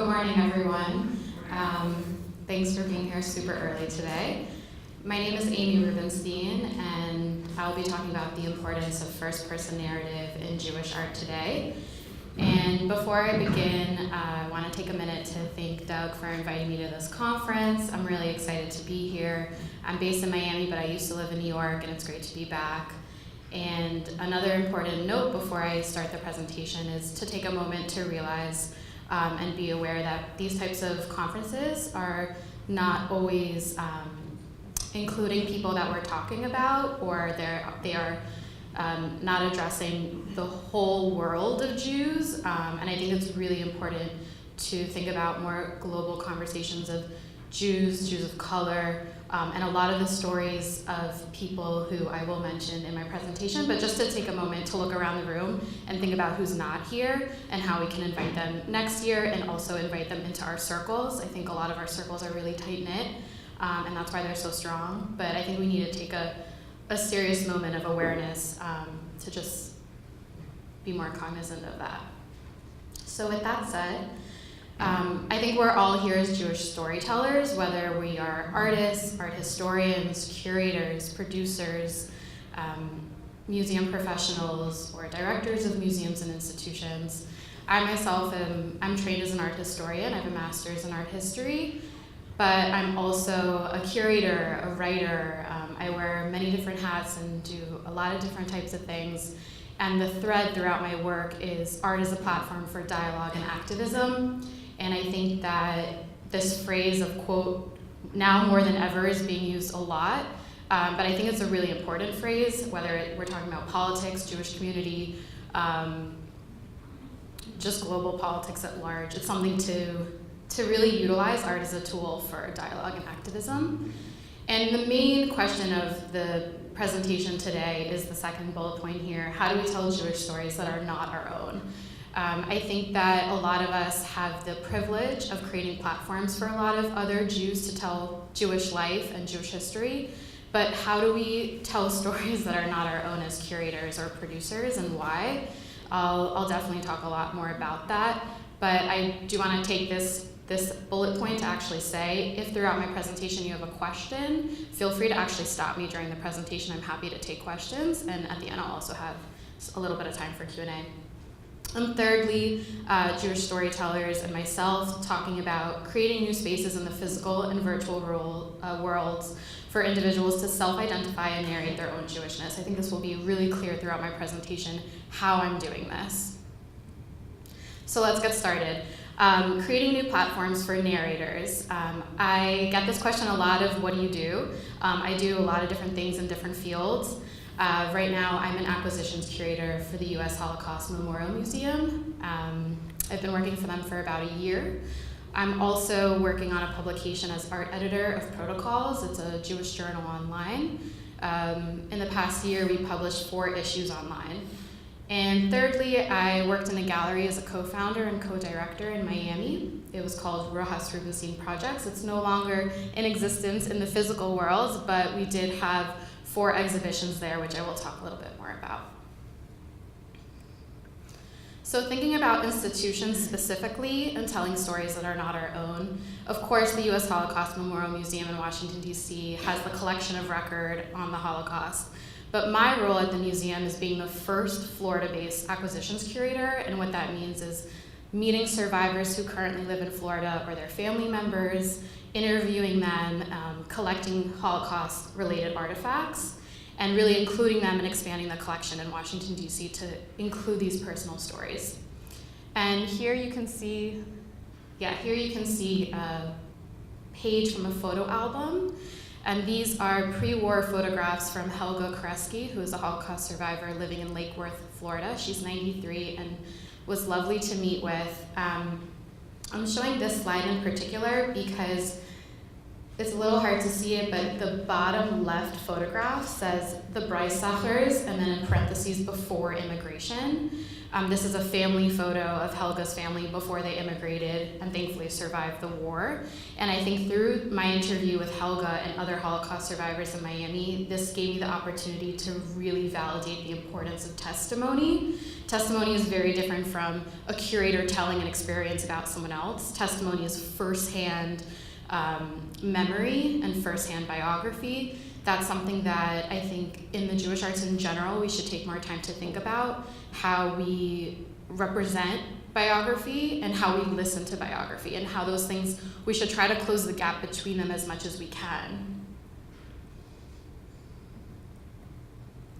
good morning, everyone. Thanks for being here super early today. My name is Aimee Rubensteen, and I'll be talking about the importance of first-person narrative in Jewish art today. And before I begin, I want to take a minute to thank Doug for inviting me to this conference. I'm really excited to be here. I'm based in Miami, but I used to live in New York, and it's great to be back. And another important note before I start the presentation is to take a moment to realize and be aware that these types of conferences are not always including people that we're talking about, or they are not addressing the whole world of Jews. And I think it's really important to think about more global conversations of Jews of color, and a lot of the stories of people who I will mention in my presentation, but just to take a moment to look around the room and think about who's not here and how we can invite them next year and also invite them into our circles. I think a lot of our circles are really tight-knit, and that's why they're so strong. But I think we need to take a serious moment of awareness to just be more cognizant of that. So with that said, I think we're all here as Jewish storytellers, whether we are artists, art historians, curators, producers, museum professionals, or directors of museums and institutions. I myself I'm trained as an art historian. I have a master's in art history, but I'm also a curator, a writer. I wear many different hats and do a lot of different types of things. And the thread throughout my work is art as a platform for dialogue and activism. And I think that this phrase of, quote, now more than ever is being used a lot, but I think it's a really important phrase, whether we're talking about politics, Jewish community, just global politics at large. It's something to really utilize art as a tool for dialogue and activism. And the main question of the presentation today is the second bullet point here: how do we tell Jewish stories that are not our own? I think that a lot of us have the privilege of creating platforms for a lot of other Jews to tell Jewish life and Jewish history, but how do we tell stories that are not our own as curators or producers, and why? I'll definitely talk a lot more about that, but I do want to take this bullet point to actually say, if throughout my presentation you have a question, feel free to actually stop me during the presentation. I'm happy to take questions, and at the end I'll also have a little bit of time for Q&A. And thirdly, Jewish storytellers and myself talking about creating new spaces in the physical and virtual worlds for individuals to self-identify and narrate their own Jewishness. I think this will be really clear throughout my presentation how I'm doing this. So let's get started. Creating new platforms for narrators. I get this question a lot of, what do you do? I do a lot of different things in different fields. Right now, I'm an acquisitions curator for the U.S. Holocaust Memorial Museum. I've been working for them for about a year. I'm also working on a publication as art editor of Protocols. It's a Jewish journal online. In the past year, we published 4 issues online. And thirdly, I worked in a gallery as a co-founder and co-director in Miami. It was called Aimee Rubensteen Projects. It's no longer in existence in the physical world, but we did have 4 exhibitions there, which I will talk a little bit more about. So thinking about institutions specifically and telling stories that are not our own, of course the U.S. Holocaust Memorial Museum in Washington, D.C. has the collection of record on the Holocaust. But my role at the museum is being the first Florida-based acquisitions curator, and what that means is meeting survivors who currently live in Florida or their family members, interviewing them, collecting Holocaust-related artifacts, and really including them and expanding the collection in Washington, D.C. to include these personal stories. And here you can see, a page from a photo album. And these are pre-war photographs from Helga Koreski, who is a Holocaust survivor living in Lake Worth, Florida. She's 93 and was lovely to meet with. I'm showing this slide in particular because it's a little hard to see it, but the bottom left photograph says the Breisachers, and then in parentheses, before immigration. This is a family photo of Helga's family before they immigrated and thankfully survived the war. And I think through my interview with Helga and other Holocaust survivors in Miami, this gave me the opportunity to really validate the importance of testimony. Testimony is very different from a curator telling an experience about someone else. Testimony is firsthand memory and firsthand biography. That's something that I think in the Jewish arts in general, we should take more time to think about, how we represent biography and how we listen to biography, and how those things, we should try to close the gap between them as much as we can.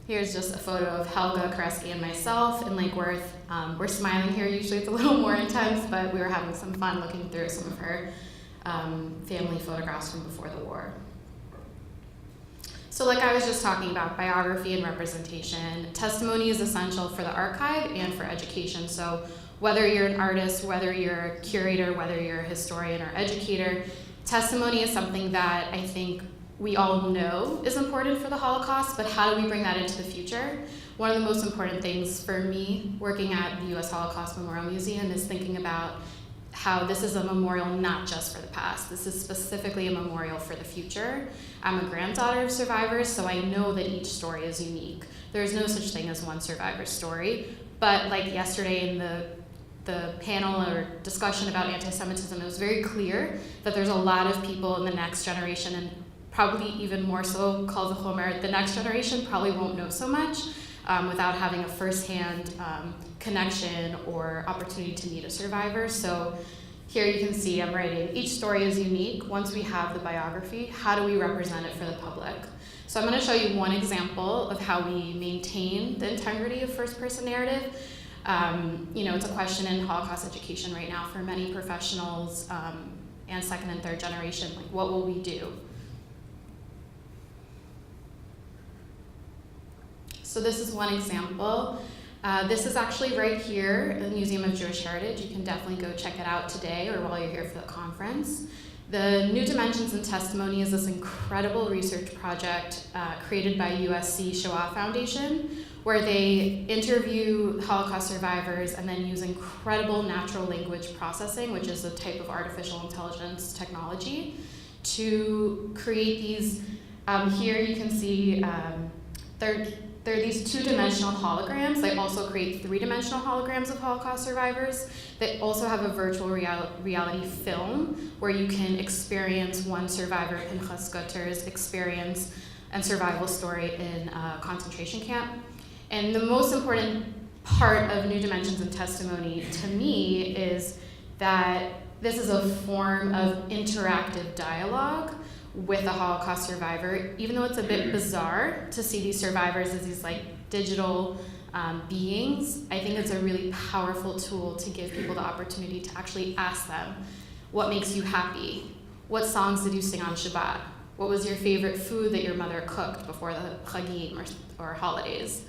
Here's just a photo of Helga, Kreski, and myself in Lake Worth. We're smiling here. Usually it's a little more intense, but we were having some fun looking through some of her family photographs from before the war. So like I was just talking about, biography and representation, testimony is essential for the archive and for education. So whether you're an artist, whether you're a curator, whether you're a historian or educator, testimony is something that I think we all know is important for the Holocaust, but how do we bring that into the future? One of the most important things for me working at the U.S. Holocaust Memorial Museum is thinking about how this is a memorial not just for the past. This is specifically a memorial for the future. I'm a granddaughter of survivors, so I know that each story is unique. There's no such thing as one survivor story, but like yesterday in the panel or discussion about anti-Semitism, it was very clear that there's a lot of people in the next generation, and probably even more so, Kal v'chomer, the next generation probably won't know so much without having a firsthand connection or opportunity to meet a survivor. So here you can see I'm writing, each story is unique. Once we have the biography, how do we represent it for the public? So I'm going to show you one example of how we maintain the integrity of first-person narrative. It's a question in Holocaust education right now for many professionals and second and third generation, like what will we do? So this is one example. This is actually right here in the Museum of Jewish Heritage. You can definitely go check it out today or while you're here for the conference. The New Dimensions in Testimony is this incredible research project created by USC Shoah Foundation, where they interview Holocaust survivors and then use incredible natural language processing, which is a type of artificial intelligence technology, to create these. Here you can see there are these two-dimensional holograms. They also create three-dimensional holograms of Holocaust survivors. They also have a virtual reality film where you can experience one survivor, Pinchas Gutter's experience and survival story in a concentration camp. And the most important part of New Dimensions in Testimony to me is that this is a form of interactive dialogue with a Holocaust survivor, even though it's a bit bizarre to see these survivors as these like digital beings. I think it's a really powerful tool to give people the opportunity to actually ask them, what makes you happy? What songs did you sing on Shabbat? What was your favorite food that your mother cooked before the Chagim or holidays?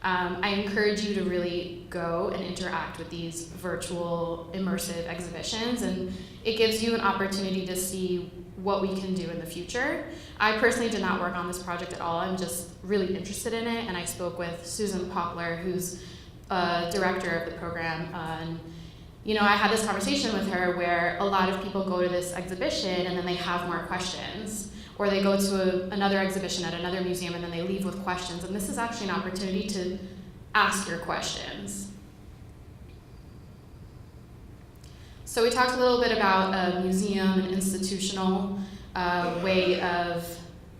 I encourage you to really go and interact with these virtual immersive exhibitions, and it gives you an opportunity to see what we can do in the future. I personally did not work on this project at all. I'm just really interested in it, and I spoke with Susan Poplar, who's director of the program, and I had this conversation with her where a lot of people go to this exhibition and then they have more questions, or they go to another exhibition at another museum and then they leave with questions, and this is actually an opportunity to ask your questions. So we talked a little bit about a museum and institutional way of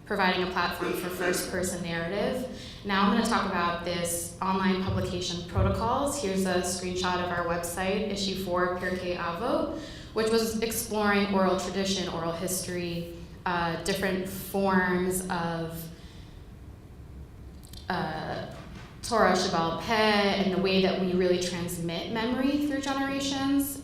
providing a platform for first-person narrative. Now I'm going to talk about this online publication protocols. Here's a screenshot of our website, issue 4, Pirkei Avot, which was exploring oral tradition, oral history, different forms of Torah Sheba'al Peh, and the way that we really transmit memory through generations.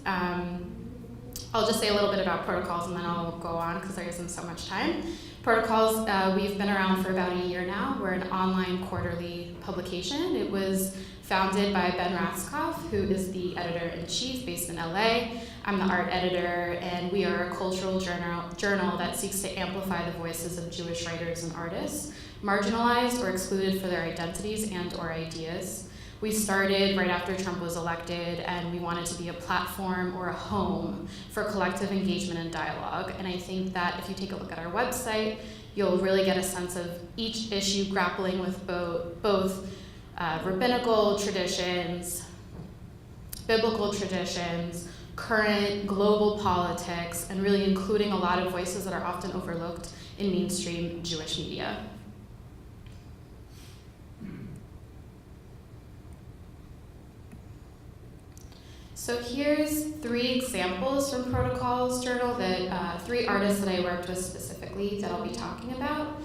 I'll just say a little bit about Protocols and then I'll go on because there isn't so much time. Protocols, we've been around for about a year now. We're an online quarterly publication. It was founded by Ben Ratzkoff, who is the editor-in-chief based in LA. I'm the art editor, and we are a cultural journal that seeks to amplify the voices of Jewish writers and artists, marginalized or excluded for their identities and or ideas. We started right after Trump was elected, and we wanted to be a platform or a home for collective engagement and dialogue. And I think that if you take a look at our website, you'll really get a sense of each issue grappling with both rabbinical traditions, biblical traditions, current global politics, and really including a lot of voices that are often overlooked in mainstream Jewish media. So here's 3 examples from Protocols Journal that 3 artists that I worked with specifically that I'll be talking about.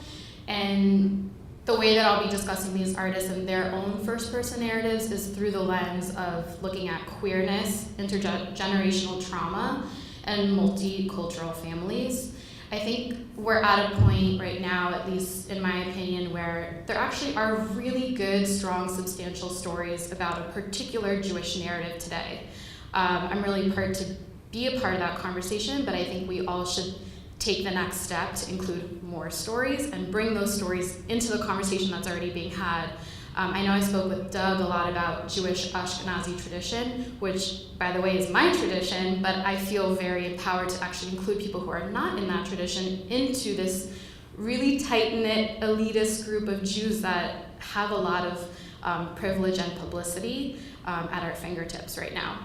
And the way that I'll be discussing these artists and their own first-person narratives is through the lens of looking at queerness, intergenerational trauma, and multicultural families. I think we're at a point right now, at least in my opinion, where there actually are really good, strong, substantial stories about a particular Jewish narrative today. I'm really proud to be a part of that conversation, but I think we all should take the next step to include more stories and bring those stories into the conversation that's already being had. I know I spoke with Doug a lot about Jewish Ashkenazi tradition, which, by the way, is my tradition, but I feel very empowered to actually include people who are not in that tradition into this really tight-knit, elitist group of Jews that have a lot of privilege and publicity at our fingertips right now.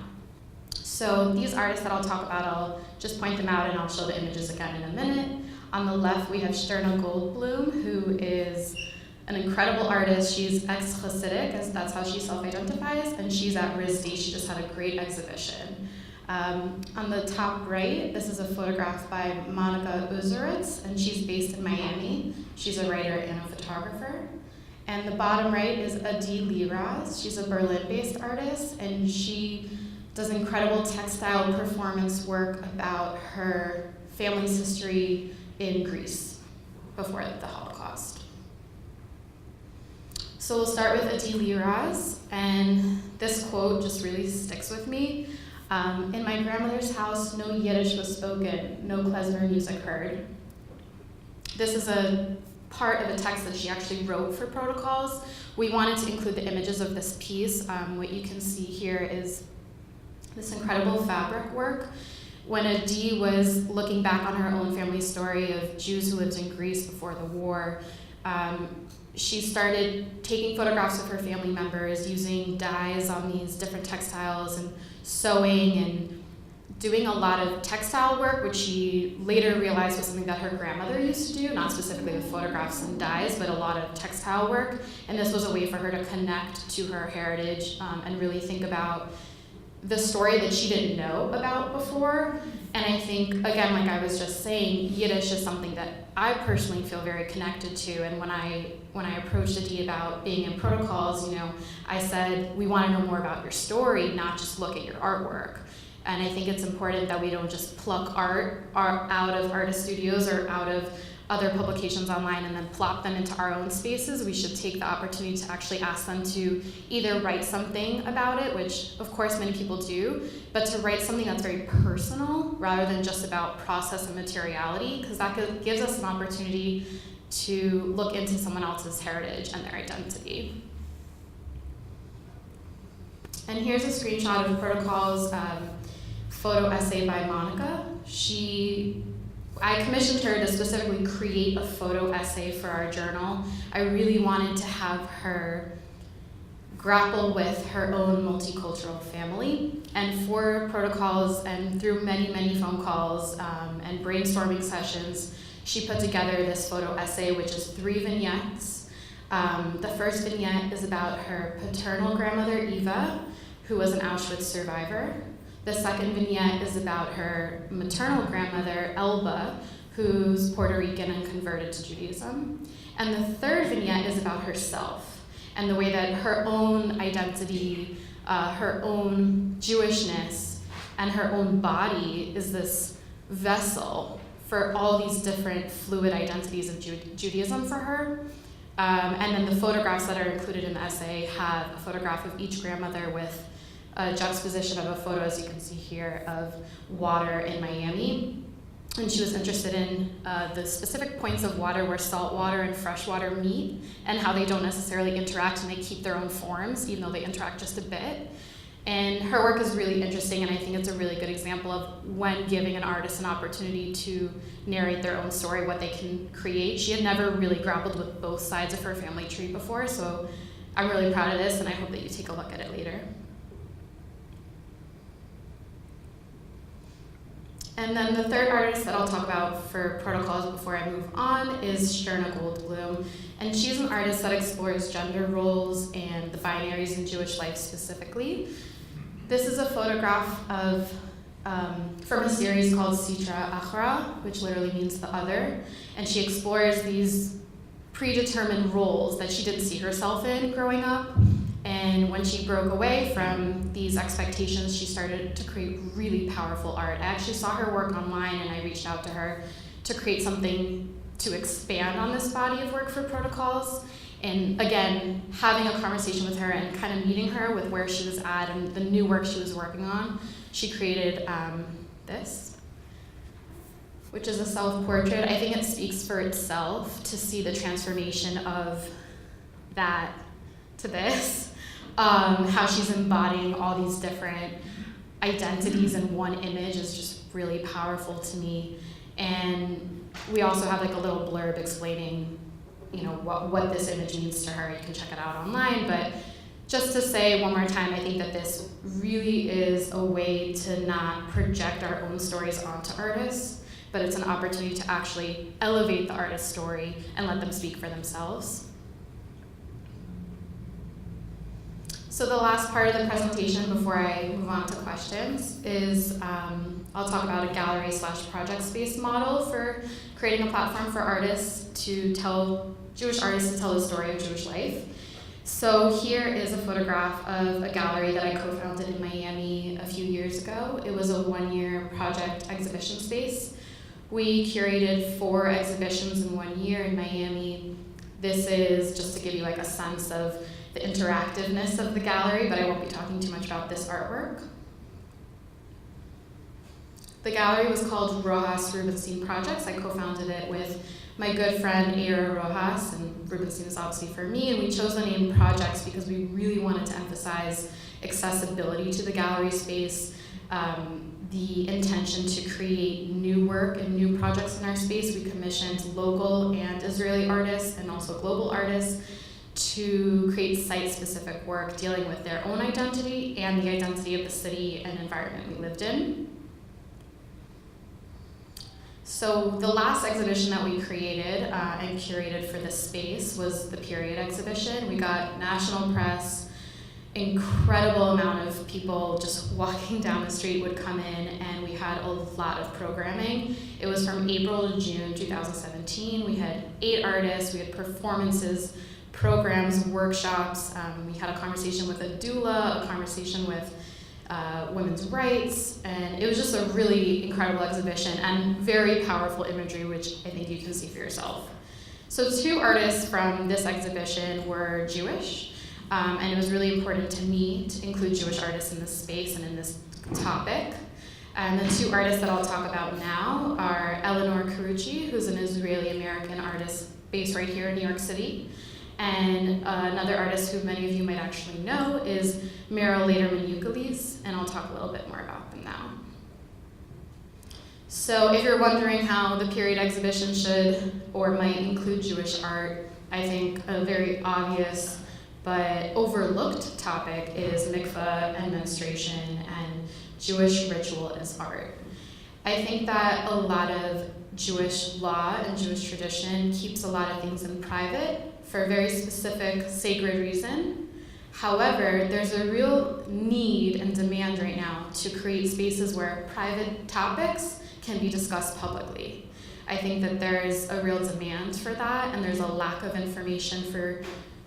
So these artists that I'll talk about, I'll just point them out and I'll show the images again in a minute. On the left, we have Sterna Goldblum, who is an incredible artist. She's ex-Hasidic, as that's how she self-identifies, and she's at RISD. She just had a great exhibition. On the top right, this is a photograph by Monica Uzeritz, and she's based in Miami. She's a writer and a photographer. And the bottom right is Adi Liraz. She's a Berlin-based artist, and she does incredible textile performance work about her family's history in Greece before the Holocaust. So we'll start with Adi Liraz, and this quote just really sticks with me. In my grandmother's house, no Yiddish was spoken, no klezmer music heard. This is a part of a text that she actually wrote for Protocols. We wanted to include the images of this piece. What you can see here is this incredible fabric work. When Adi was looking back on her own family story of Jews who lived in Greece before the war, she started taking photographs of her family members, using dyes on these different textiles and sewing and doing a lot of textile work, which she later realized was something that her grandmother used to do, not specifically with photographs and dyes, but a lot of textile work. And this was a way for her to connect to her heritage and really think about the story that she didn't know about before. And I think, again, like I was just saying, Yiddish is something that I personally feel very connected to. And when I approached Adi about being in Protocols, I said, we want to know more about your story, not just look at your artwork. And I think it's important that we don't just pluck art out of artist studios or out of other publications online and then plop them into our own spaces. We should take the opportunity to actually ask them to either write something about it, which of course many people do, but to write something that's very personal rather than just about process and materiality, because that gives us an opportunity to look into someone else's heritage and their identity. And here's a screenshot of Protocols' photo essay by Monica. I commissioned her to specifically create a photo essay for our journal. I really wanted to have her grapple with her own multicultural family. And for Protocols and through many, many phone calls and brainstorming sessions, she put together this photo essay, which is 3 vignettes. The first vignette is about her paternal grandmother, Eva, who was an Auschwitz survivor. The second vignette is about her maternal grandmother, Elba, who's Puerto Rican and converted to Judaism. And the third vignette is about herself and the way that her own identity, her own Jewishness and her own body is this vessel for all these different fluid identities of Judaism for her. And then the photographs that are included in the essay have a photograph of each grandmother with a juxtaposition of a photo, as you can see here, of water in Miami. And she was interested in the specific points of water where salt water and fresh water meet, and how they don't necessarily interact and they keep their own forms, even though they interact just a bit. And her work is really interesting, and I think it's a really good example of when giving an artist an opportunity to narrate their own story, what they can create. She had never really grappled with both sides of her family tree before, so I'm really proud of this, and I hope that you take a look at it later. And then the third artist that I'll talk about for protocols before I move on is Shirna Goldblum. And she's an artist that explores gender roles and the binaries in Jewish life specifically. This is a photograph of from a series called Sitra Achra, which literally means the other. And she explores these predetermined roles that she didn't see herself in growing up. And when she broke away from these expectations, she started to create really powerful art. I actually saw her work online, and I reached out to her to create something to expand on this body of work for protocols. And again, having a conversation with her and kind of meeting her with where she was at and the new work she was working on, she created this, which is a self-portrait. I think it speaks for itself to see the transformation of that to this. How she's embodying all these different identities in one image is just really powerful to me. And we also have like a little blurb explaining, you know, what this image means to her. You can check it out online, but just to say one more time, I think that this really is a way to not project our own stories onto artists, but it's an opportunity to actually elevate the artist's story and let them speak for themselves. So the last part of the presentation before I move on to questions is I'll talk about a gallery/project space model for creating a platform for artists to tell, Jewish artists to tell the story of Jewish life. So here is a photograph of a gallery that I co-founded in Miami a few years ago. It was a one-year project exhibition space. We curated 4 exhibitions in 1 year in Miami. This is just to give you like a sense of the interactiveness of the gallery, but I won't be talking too much about this artwork. The gallery was called Rojas Rubensteen Projects. I co-founded it with my good friend Aimee Rojas, and Rubensteen is obviously for me, and we chose the name Projects because we really wanted to emphasize accessibility to the gallery space, the intention to create new work and new projects in our space. We commissioned local and Israeli artists and also global artists to create site-specific work dealing with their own identity and the identity of the city and environment we lived in. So the last exhibition that we created and curated for this space was the period exhibition. We got national press, incredible amount of people just walking down the street would come in, and we had a lot of programming. It was from April to June 2017. We had 8 artists, we had performances, programs, workshops. We had a conversation with a doula, a conversation with women's rights, and it was just a really incredible exhibition and very powerful imagery, which I think you can see for yourself. So 2 artists from this exhibition were Jewish, and it was really important to me to include Jewish artists in this space and in this topic. And the 2 artists that I'll talk about now are Eleanor Carucci, who's an Israeli-American artist based right here in New York City. And another artist who many of you might actually know is Meryl Laderman-Ukeles, and I'll talk a little bit more about them now. So if you're wondering how the period exhibition should or might include Jewish art, I think a very obvious but overlooked topic is mikveh and menstruation and Jewish ritual as art. I think that a lot of Jewish law and Jewish tradition keeps a lot of things in private for a very specific sacred reason. However, there's a real need and demand right now to create spaces where private topics can be discussed publicly. I think that there's a real demand for that, and there's a lack of information for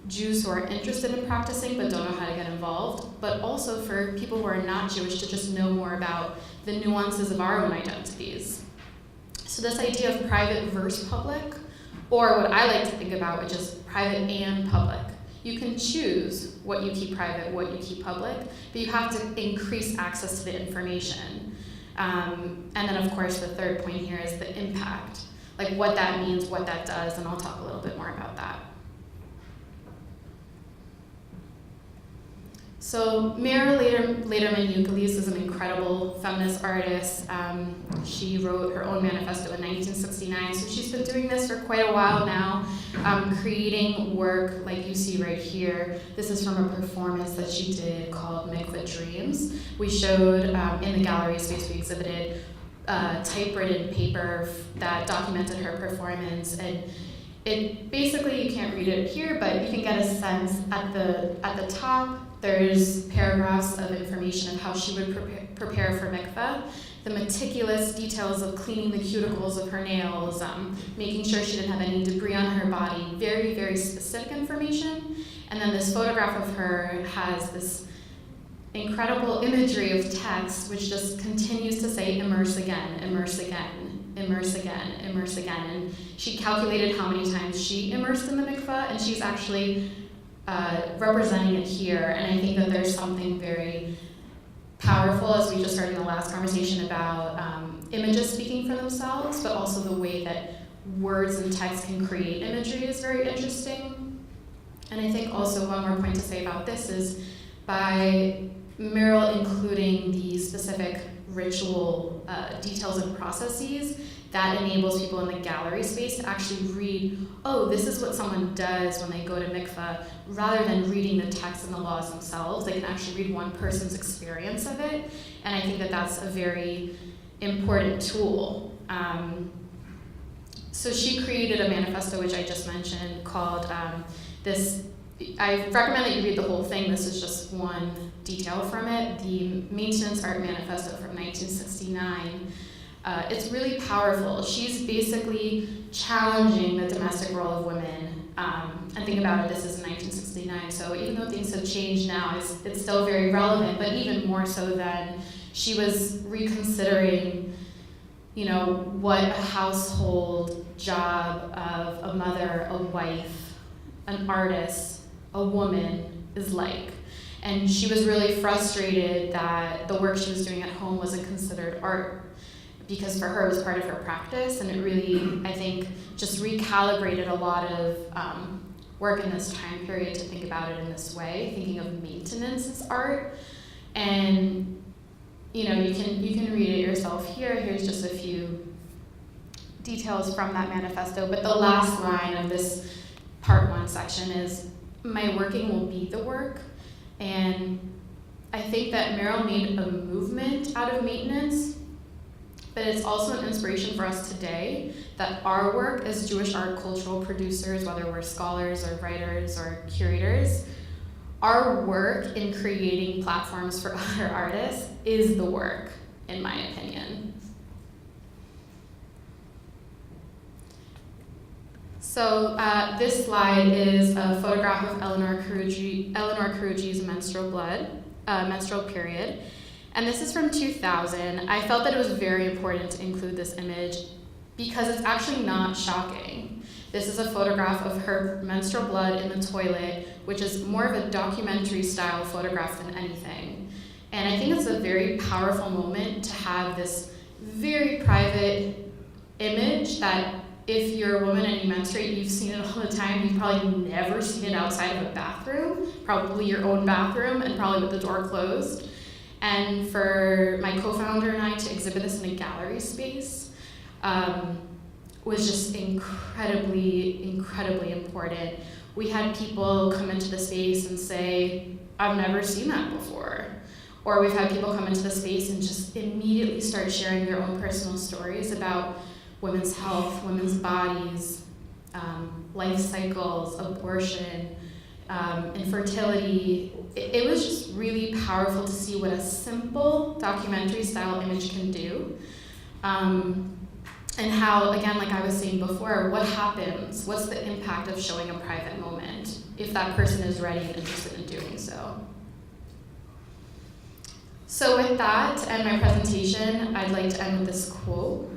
Jews who are interested in practicing but don't know how to get involved, but also for people who are not Jewish to just know more about the nuances of our own identities. So this idea of private versus public, or what I like to think about, which is private and public. You can choose what you keep private, what you keep public, but you have to increase access to the information. And then of course the third point here is the impact, like what that means, what that does, and I'll talk a little bit more about that. So Mira Lederman-Euclid is an incredible feminist artist. She wrote her own manifesto in 1969, so she's been doing this for quite a while now, creating work like you see right here. This is from a performance that she did called Mikvah Dreams. We showed in the gallery space, we exhibited typewritten paper that documented her performance, and it basically, you can't read it here, but you can get a sense at the top. There's paragraphs of information of how she would prepare for mikveh, the meticulous details of cleaning the cuticles of her nails, making sure she didn't have any debris on her body, very, very specific information. And then this photograph of her has this incredible imagery of text which just continues to say immerse again, immerse again, immerse again, immerse again. And she calculated how many times she immersed in the mikveh, and she's actually representing it here. And I think that there's something very powerful, as we just heard in the last conversation, about images speaking for themselves, but also the way that words and text can create imagery is very interesting. And I think also one more point to say about this is by Meryl including the specific ritual details and processes, that enables people in the gallery space to actually read, oh, this is what someone does when they go to mikveh, rather than reading the text and the laws themselves. They can actually read one person's experience of it, and I think that that's a very important tool. So she created a manifesto, which I just mentioned, called this. I recommend that you read the whole thing. This is just one detail from it. The Maintenance Art Manifesto from 1969. It's really powerful. She's basically challenging the domestic role of women. And think about it, this is in 1969, so even though things have changed now, it's still very relevant, but even more so then, she was reconsidering, you know, what a household job of a mother, a wife, an artist, a woman is like. And she was really frustrated that the work she was doing at home wasn't considered art, because for her it was part of her practice, and it really, I think, just recalibrated a lot of work in this time period to think about it in this way, thinking of maintenance as art. And you know, you can read it yourself here. Here's just a few details from that manifesto, but the last line of this part 1 section is, my working will be the work. And I think that Meryl made a movement out of maintenance, but it's also an inspiration for us today that our work as Jewish art cultural producers, whether we're scholars or writers or curators, our work in creating platforms for other artists is the work, in my opinion. So this slide is a photograph of Eleanor Karuji's menstrual period. And this is from 2000. I felt that it was very important to include this image because it's actually not shocking. This is a photograph of her menstrual blood in the toilet, which is more of a documentary style photograph than anything. And I think it's a very powerful moment to have this very private image that if you're a woman and you menstruate, you've seen it all the time. You've probably never seen it outside of a bathroom, probably your own bathroom, and probably with the door closed. And for my co-founder and I to exhibit this in a gallery space was just incredibly, incredibly important. We had people come into the space and say, I've never seen that before. Or we've had people come into the space and just immediately start sharing their own personal stories about women's health, women's bodies, life cycles, abortion, infertility. It was just really powerful to see what a simple documentary style image can do. And And how, again, like I was saying before, what happens? What's the impact of showing a private moment if that person is ready and interested in doing so? So with that to end my presentation, I'd like to end with this quote.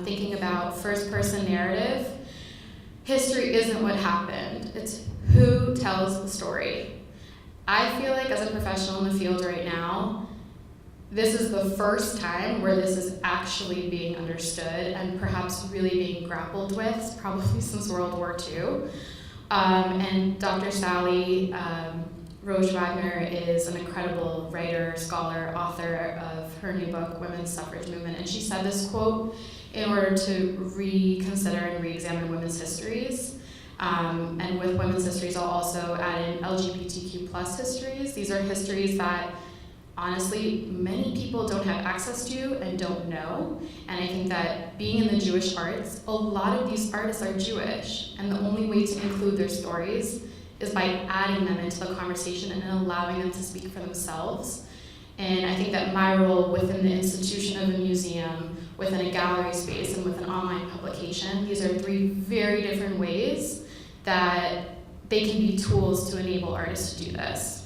Thinking about first-person narrative, history isn't what happened, it's who tells the story. I feel like as a professional in the field right now, this is the first time where this is actually being understood and perhaps really being grappled with, probably since World War II. And Dr. Sally Roche Wagner is an incredible writer, scholar, author of her new book, Women's Suffrage Movement, and she said this quote in order to reconsider and re-examine women's histories. And with women's histories, I'll also add in LGBTQ plus histories. These are histories that, honestly, many people don't have access to and don't know. And I think that being in the Jewish arts, a lot of these artists are Jewish, and the only way to include their stories is by adding them into the conversation and allowing them to speak for themselves. And I think that my role within the institution of a museum, within a gallery space, and with an online publication, these are three very different ways that they can be tools to enable artists to do this.